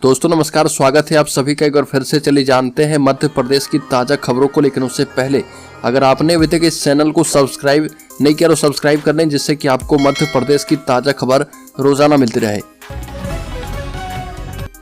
दोस्तों नमस्कार, स्वागत है आप सभी का एक बार फिर से। चलिए जानते हैं मध्य प्रदेश की ताज़ा खबरों को। लेकिन उससे पहले अगर आपने अभी तक इस चैनल को सब्सक्राइब नहीं किया तो सब्सक्राइब कर लें, जिससे कि आपको मध्य प्रदेश की ताज़ा खबर रोजाना मिलती रहे।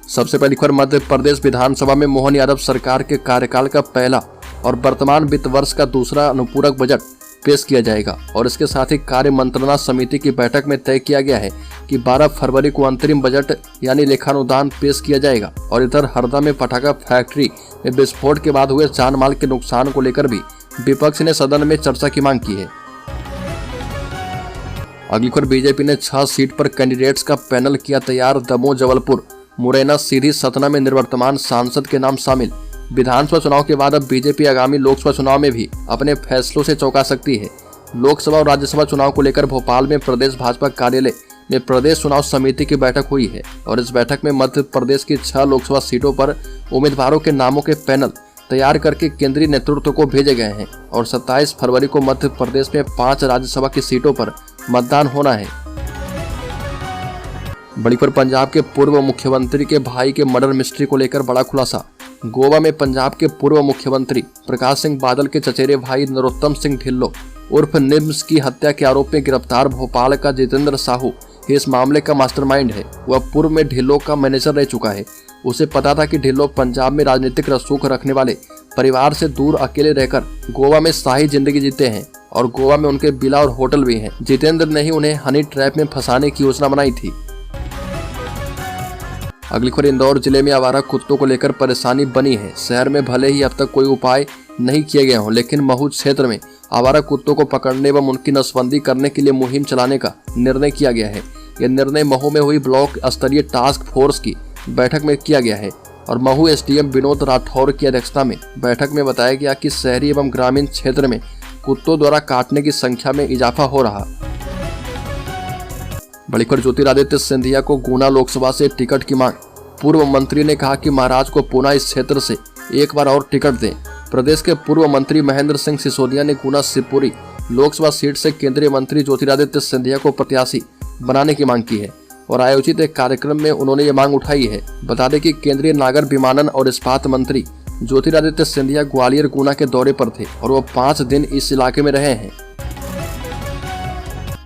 सबसे पहली खबर, मध्य प्रदेश विधानसभा में मोहन यादव सरकार के कार्यकाल का पहला और वर्तमान वित्त वर्ष का दूसरा अनुपूरक बजट पेश किया जाएगा। और इसके साथ ही कार्य मंत्रणा समिति की बैठक में तय किया गया है कि 12 फरवरी को अंतरिम बजट यानी लेखानुदान पेश किया जाएगा। और इधर हरदा में पटाखा फैक्ट्री में विस्फोट के बाद हुए जान माल के नुकसान को लेकर भी विपक्ष ने सदन में चर्चा की मांग की है। अगली खबर, बीजेपी ने 6 सीट पर कैंडिडेट्स का पैनल किया तैयार। दमोह, जबलपुर, मुरैना, सीधी, सतना में निवर्तमान सांसद के नाम शामिल। विधानसभा चुनाव के बाद अब बीजेपी आगामी लोकसभा चुनाव में भी अपने फैसलों से चौंका सकती है। लोकसभा और राज्यसभा चुनाव को लेकर भोपाल में प्रदेश भाजपा कार्यालय में प्रदेश चुनाव समिति की बैठक हुई है। और इस बैठक में मध्य प्रदेश की 6 लोकसभा सीटों पर उम्मीदवारों के नामों के पैनल तैयार करके केंद्रीय नेतृत्व को भेजे गए हैं। और 27 फरवरी को मध्य प्रदेश में 5 राज्यसभा की सीटों पर मतदान होना है। बड़ी खबर, पंजाब के पूर्व मुख्यमंत्री के भाई के मर्डर मिस्ट्री को लेकर बड़ा खुलासा। गोवा में पंजाब के पूर्व मुख्यमंत्री प्रकाश सिंह बादल के चचेरे भाई नरोत्तम सिंह ढिल्लों उर्फ निम्स की हत्या के आरोप में गिरफ्तार भोपाल का जितेंद्र साहू इस मामले का मास्टरमाइंड है। वह पूर्व में ढिल्लों का मैनेजर रह चुका है। उसे पता था कि ढिल्लों पंजाब में राजनीतिक रसूख रखने वाले परिवार से दूर अकेले रहकर गोवा में शाही जिंदगी जीते हैं। और गोवा में उनके विला और होटल भी हैं। जितेंद्र ने ही उन्हें हनी ट्रैप में फंसाने की योजना बनाई थी। अगली खबर, इंदौर जिले में आवारा कुत्तों को लेकर परेशानी बनी है। शहर में भले ही अब तक कोई उपाय नहीं किए गए हों, लेकिन महू क्षेत्र में आवारा कुत्तों को पकड़ने एवं उनकी नसबंदी करने के लिए मुहिम चलाने का निर्णय किया गया है। यह निर्णय महू में हुई ब्लॉक स्तरीय टास्क फोर्स की बैठक में किया गया है। और महू एसडीएम विनोद राठौर की अध्यक्षता में बैठक में बताया गया कि शहरी एवं ग्रामीण क्षेत्र में कुत्तों द्वारा काटने की संख्या में इजाफा हो रहा। बड़ी खबर, ज्योतिरादित्य सिंधिया को गुना लोकसभा से टिकट की मांग। पूर्व मंत्री ने कहा कि महाराज को पुनः इस क्षेत्र से एक बार और टिकट दें। प्रदेश के पूर्व मंत्री महेंद्र सिंह सिसोदिया ने गुना शिवपुरी लोकसभा सीट से केंद्रीय मंत्री ज्योतिरादित्य सिंधिया को प्रत्याशी बनाने की मांग की है। और आयोजित एक कार्यक्रम में उन्होंने ये मांग उठाई है। बता दें कि केंद्रीय नागर विमानन और इस्पात मंत्री ज्योतिरादित्य सिंधिया ग्वालियर गुना के दौरे पर थे और वो 5 दिन इस इलाके में रहे हैं।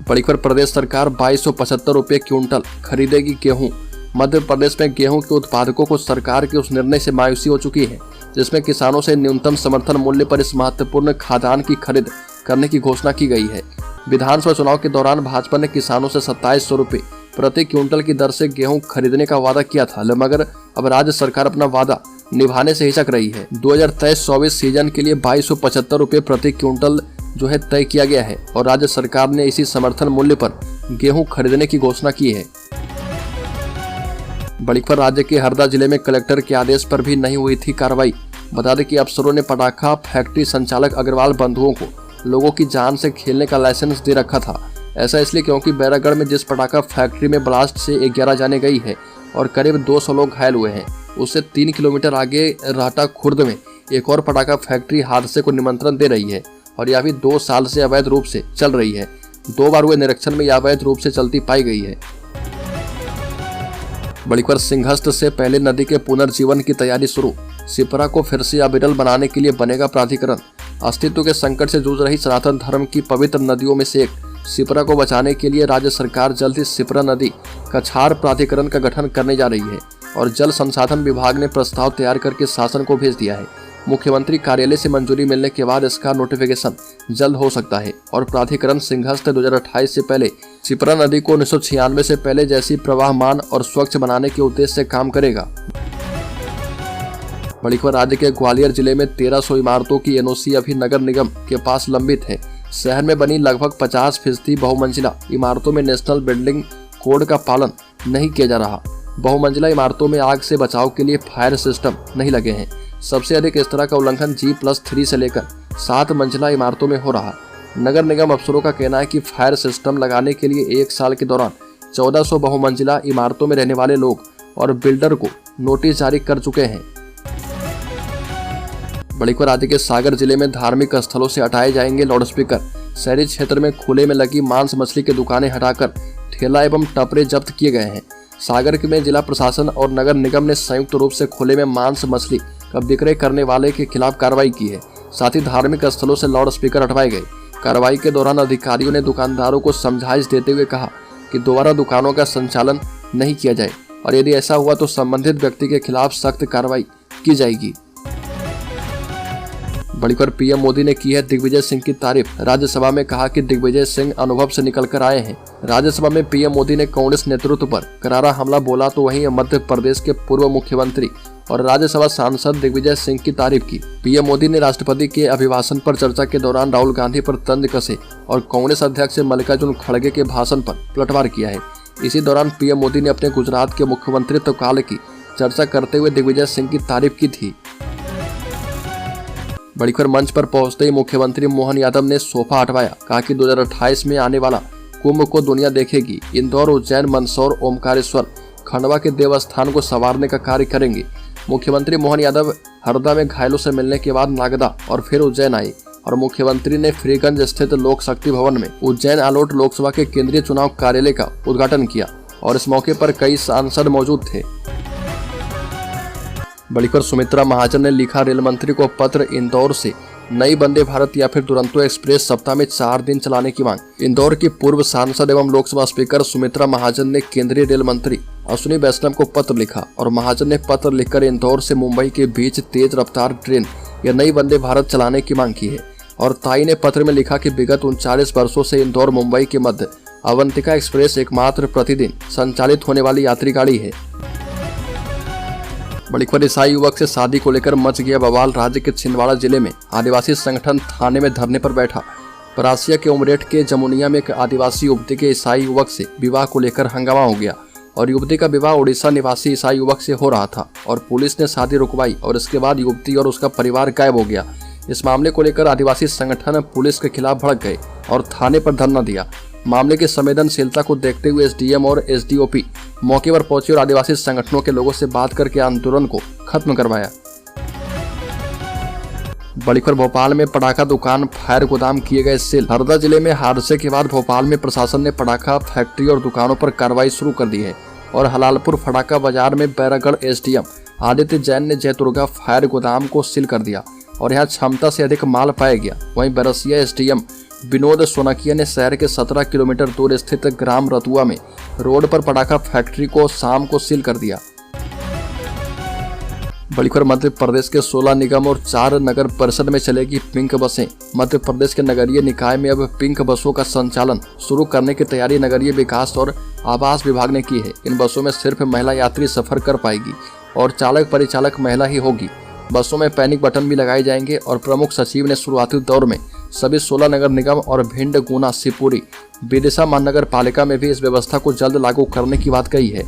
बड़ी खबर, प्रदेश सरकार 2275 रुपये क्विंटल खरीदेगी गेहूं। मध्य प्रदेश में गेहूं के उत्पादकों को सरकार के उस निर्णय से मायूसी हो चुकी है, जिसमें किसानों से न्यूनतम समर्थन मूल्य पर इस महत्वपूर्ण खाद्यान्न की खरीद करने की घोषणा की गई है। विधानसभा चुनाव के दौरान भाजपा ने किसानों से 2700 रुपये प्रति क्विंटल की दर से गेहूं खरीदने का वादा किया था, मगर अब राज्य सरकार अपना वादा निभाने से हिचक रही है। 2023-24 सीजन के लिए 2275 रुपये प्रति क्विंटल जो है तय किया गया है। और राज्य सरकार ने इसी समर्थन मूल्य पर गेहूं खरीदने की घोषणा की है। बड़ी खबर, राज्य के हरदा जिले में कलेक्टर के आदेश पर भी नहीं हुई थी कार्रवाई। बता दें कि अफसरों ने पटाखा फैक्ट्री संचालक अग्रवाल बंधुओं को लोगों की जान से खेलने का लाइसेंस दे रखा था। ऐसा इसलिए क्योंकि बैरागढ़ में जिस पटाखा फैक्ट्री में ब्लास्ट से 11 जाने गई है और करीब 200 लोग घायल हुए हैं, उससे 3 किलोमीटर आगे राटा खुर्द में एक और पटाखा फैक्ट्री हादसे को निमंत्रण दे रही है। और यह भी 2 साल से अवैध रूप से चल रही है। 2 बार हुए निरीक्षण में यह अवैध रूप से चलती पाई गई है। बड़ी खबर, सिंहस्थ से पहले नदी के पुनर्जीवन की तैयारी शुरू। सिपरा को फिर से अविरल बनाने के लिए बनेगा प्राधिकरण। अस्तित्व के संकट से जूझ रही सनातन धर्म की पवित्र नदियों में से एक सिपरा को बचाने के लिए राज्य सरकार जल्द ही सिपरा नदी कछार प्राधिकरण का गठन करने जा रही है। और जल संसाधन विभाग ने प्रस्ताव तैयार करके शासन को भेज दिया है। मुख्यमंत्री कार्यालय से मंजूरी मिलने के बाद इसका नोटिफिकेशन जल्द हो सकता है। और प्राधिकरण सिंहस्थ 2028 से पहले सिपरा नदी को 1996 से पहले जैसी प्रवाहमान और स्वच्छ बनाने के उद्देश्य से काम करेगा। बड़ी खबर, राज्य के ग्वालियर जिले में 1300 इमारतों की एनओसी अभी नगर निगम के पास लंबित है। शहर में बनी लगभग 50% बहुमंजिला इमारतों में नेशनल बिल्डिंग कोड का पालन नहीं किया जा रहा। बहुमंजिला इमारतों में आग से बचाव के लिए फायर सिस्टम नहीं लगे हैं। सबसे अधिक इस तरह का उल्लंघन G+3 से लेकर 7 मंजिला इमारतों में हो रहा। नगर निगम अफसरों का कहना है कि फायर सिस्टम लगाने के लिए 1 साल के दौरान 1400 बहुमंजिला इमारतों में रहने वाले लोग और बिल्डर को नोटिस जारी कर चुके हैं। बड़ी खबर, राज्य के सागर जिले में धार्मिक स्थलों से हटाए जाएंगे लाउडस्पीकर। शहरी क्षेत्र में खुले में लगी मांस मछली की दुकानें हटाकर ठेला एवं टपरे जब्त किए गए हैं। सागर में जिला प्रशासन और नगर निगम ने संयुक्त रूप से खुले में मांस मछली का विक्रय करने वाले के खिलाफ कार्रवाई की है। साथ ही धार्मिक स्थलों से लाउड स्पीकर हटवाए गए। कार्रवाई के दौरान अधिकारियों ने दुकानदारों को समझाइश देते हुए कहा कि दोबारा दुकानों का संचालन नहीं किया जाए और यदि ऐसा हुआ तो संबंधित व्यक्ति के खिलाफ सख्त कार्रवाई की जाएगी। बड़ी खबर पीएम मोदी ने की है दिग्विजय सिंह की तारीफ। राज्यसभा में कहा कि दिग्विजय सिंह अनुभव से निकलकर आए हैं। राज्यसभा में पीएम मोदी ने कांग्रेस नेतृत्व पर करारा हमला बोला तो वहीं मध्य प्रदेश के पूर्व मुख्यमंत्री और राज्यसभा सांसद दिग्विजय सिंह की तारीफ की। पीएम मोदी ने राष्ट्रपति के अभिभाषण पर चर्चा के दौरान राहुल गांधी पर तंज कसे और कांग्रेस अध्यक्ष मल्लिकार्जुन खड़गे के भाषण पर पलटवार किया है। इसी दौरान पीएम मोदी ने अपने गुजरात के मुख्यमंत्रित्व काल की चर्चा करते हुए दिग्विजय सिंह की तारीफ की थी। बड़ी खबर मंच पर पहुंचते ही मुख्यमंत्री मोहन यादव ने सोफा हटवाया। कहा कि 2028 में आने वाला कुंभ को दुनिया देखेगी। इंदौर, उज्जैन, मंदसौर, ओमकारेश्वर, खंडवा के देवस्थान को संवारने का कार्य करेंगे। मुख्यमंत्री मोहन यादव हरदा में घायलों से मिलने के बाद नागदा और फिर उज्जैन आए और मुख्यमंत्री ने फ्रीगंज स्थित लोक शक्ति भवन में उज्जैन आलोट लोकसभा के केंद्रीय चुनाव कार्यालय का उद्घाटन किया और इस मौके पर कई सांसद मौजूद थे। बड़ी खबर सुमित्रा महाजन ने लिखा रेल मंत्री को पत्र। इंदौर से नई वंदे भारत या फिर दुरंतो एक्सप्रेस सप्ताह में 4 दिन चलाने की मांग। इंदौर की पूर्व सांसद एवं लोकसभा स्पीकर सुमित्रा महाजन ने केंद्रीय रेल मंत्री अश्विनी वैष्णव को पत्र लिखा और महाजन ने पत्र लिखकर इंदौर से मुंबई के बीच तेज रफ्तार ट्रेन या नई वंदे भारत चलाने की मांग की है। और ताई ने पत्र में लिखा कि विगत 39 वर्षों से इंदौर मुंबई के मध्य अवंतिका एक्सप्रेस एकमात्र प्रतिदिन संचालित होने वाली यात्री गाड़ी है। बड़ी खबर ईसाई युवक से शादी को लेकर मच गया बवाल। राज्य के छिंदवाड़ा जिले में आदिवासी संगठन थाने में धरने पर बैठा। परासिया के उमरेठ के जमुनिया में एक आदिवासी युवती के ईसाई युवक से विवाह को लेकर हंगामा हो गया और युवती का विवाह उड़ीसा निवासी ईसाई युवक से हो रहा था और पुलिस ने शादी रुकवाई और इसके बाद युवती और उसका परिवार गायब हो गया। इस मामले को लेकर आदिवासी संगठन पुलिस के खिलाफ भड़क गए और थाने पर धरना दिया। मामले की संवेदनशीलता को देखते हुए एसडीएम और एसडीओपी मौके पर पहुंचे और आदिवासी संगठनों के लोगों से बात करके आंदोलन को खत्म करवाया। बड़ी खबर भोपाल में पटाखा दुकान फायर गोदाम किए गए सील। हरदा जिले में हादसे के बाद भोपाल में प्रशासन ने पटाखा फैक्ट्री और दुकानों पर कार्रवाई शुरू कर दी है और हलालपुर फटाखा बाजार में बैरागढ़ एसडीएम आदित्य जैन ने जयदुर्गा फायर गोदाम को सील कर दिया और यहाँ क्षमता से अधिक माल पाया गया। वहीं बरसिया एसडीएम विनोद सोनकिया ने शहर के 17 किलोमीटर दूर स्थित ग्राम रतुआ में रोड पर पटाखा फैक्ट्री को शाम को सील कर दिया। बड़ी खबर मध्य प्रदेश के 16 निगम और 4 नगर परिषद में चलेगी पिंक बसें। मध्य प्रदेश के नगरीय निकाय में अब पिंक बसों का संचालन शुरू करने की तैयारी नगरीय विकास और आवास विभाग ने की है। इन बसों में सिर्फ महिला यात्री सफर कर पाएगी और चालक परिचालक महिला ही होगी। बसों में पैनिक बटन भी लगाए जाएंगे और प्रमुख सचिव ने शुरुआती दौर में सभी 16 नगर निगम और भिंड, गुना, शिवपुरी, विदिशा महानगर पालिका में भी इस व्यवस्था को जल्द लागू करने की बात कही है।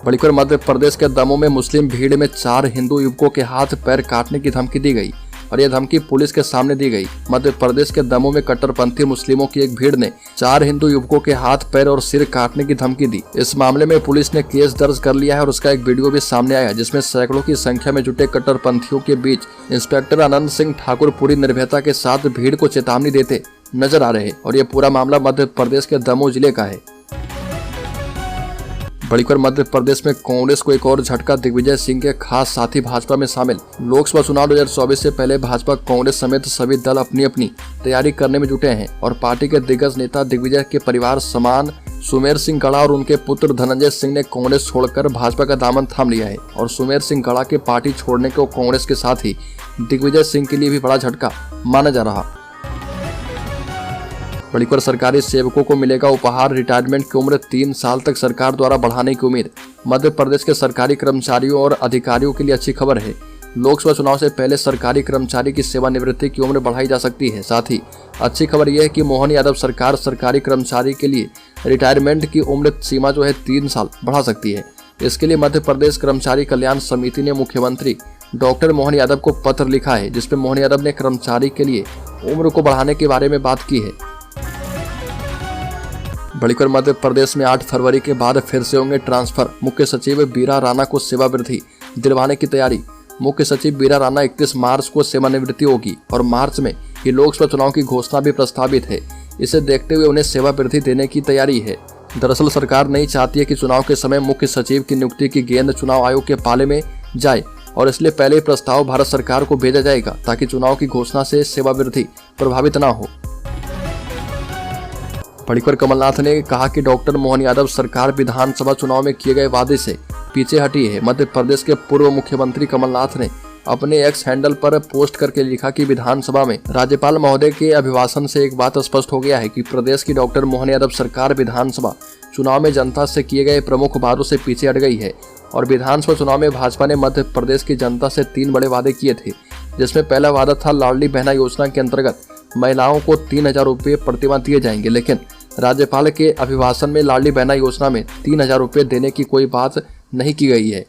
बड़ी खबर मध्य प्रदेश के दमोह में मुस्लिम भीड़ में 4 हिंदू युवकों के हाथ पैर काटने की धमकी दी गई और यह धमकी पुलिस के सामने दी गई। मध्य प्रदेश के दमोह में कट्टरपंथी मुस्लिमों की एक भीड़ ने 4 हिंदू युवकों के हाथ पैर और सिर काटने की धमकी दी। इस मामले में पुलिस ने केस दर्ज कर लिया है और उसका एक वीडियो भी सामने आया जिसमें सैकड़ों की संख्या में जुटे कट्टरपंथियों के बीच इंस्पेक्टर आनंद सिंह ठाकुर पूरी निर्भयता के साथ भीड़ को चेतावनी देते नजर आ रहे हैं और ये पूरा मामला मध्य प्रदेश के दमोह जिले का है। बड़ी खबर मध्य प्रदेश में कांग्रेस को एक और झटका। दिग्विजय सिंह के खास साथी भाजपा में शामिल। लोकसभा चुनाव 2024 से पहले भाजपा कांग्रेस समेत सभी दल अपनी अपनी तैयारी करने में जुटे हैं और पार्टी के दिग्गज नेता दिग्विजय के परिवार समान सुमेर सिंह गड़ा और उनके पुत्र धनंजय सिंह ने कांग्रेस छोड़कर भाजपा का दामन थाम लिया है और सुमेर सिंह गड़ा के पार्टी छोड़ने को कांग्रेस के साथ ही दिग्विजय सिंह के लिए भी बड़ा झटका माना जा रहा। बड़ी खबर सरकारी सेवकों को मिलेगा उपहार। रिटायरमेंट की उम्र 3 साल तक सरकार द्वारा बढ़ाने की उम्मीद। मध्य प्रदेश के सरकारी कर्मचारियों और अधिकारियों के लिए अच्छी खबर है। लोकसभा चुनाव से पहले सरकारी कर्मचारी की सेवानिवृत्ति की उम्र बढ़ाई जा सकती है। साथ ही अच्छी खबर यह है कि मोहन यादव सरकार सरकारी कर्मचारी के लिए रिटायरमेंट की उम्र सीमा जो है 3 साल बढ़ा सकती है। इसके लिए मध्य प्रदेश कर्मचारी कल्याण समिति ने मुख्यमंत्री डॉक्टर मोहन यादव को पत्र लिखा है जिसमें मोहन यादव ने कर्मचारी के लिए उम्र को बढ़ाने के बारे में बात की है। बड़ी खबर मध्य प्रदेश में 8 फरवरी के बाद फिर से होंगे ट्रांसफर। मुख्य सचिव बीरा राणा को सेवा वृद्धि दिलवाने की तैयारी। मुख्य सचिव बीरा राणा 31 मार्च को सेवानिवृत्ति होगी और मार्च में ही लोकसभा चुनाव की घोषणा भी प्रस्तावित है। इसे देखते हुए उन्हें सेवा वृद्धि देने की तैयारी है। दरअसल सरकार नहीं चाहती है कि चुनाव के समय मुख्य सचिव की नियुक्ति की गेंद चुनाव आयोग के पाले में जाए और इसलिए पहले ही प्रस्ताव भारत सरकार को भेजा जाएगा ताकि चुनाव की घोषणा से सेवा वृद्धि प्रभावित न हो। पढ़कर कमलनाथ ने कहा कि डॉक्टर मोहन यादव सरकार विधानसभा चुनाव में किए गए वादे से पीछे हटी है। मध्य प्रदेश के पूर्व मुख्यमंत्री कमलनाथ ने अपने एक्स हैंडल पर पोस्ट करके लिखा कि विधानसभा में राज्यपाल महोदय के अभिभाषण से एक बात स्पष्ट हो गया है कि प्रदेश की डॉक्टर मोहन यादव सरकार विधानसभा चुनाव में जनता से किए गए प्रमुख वादों से पीछे हट गई है और विधानसभा चुनाव में भाजपा ने मध्य प्रदेश की जनता से 3 बड़े वादे किए थे, जिसमें पहला वादा था लाडली बहना योजना के अंतर्गत महिलाओं को 3,000 रुपये प्रतिमाह दिए जाएंगे, लेकिन राज्यपाल के अभिभाषण में लाडली बहना योजना में 3,000 रुपये देने की कोई बात नहीं की गई है।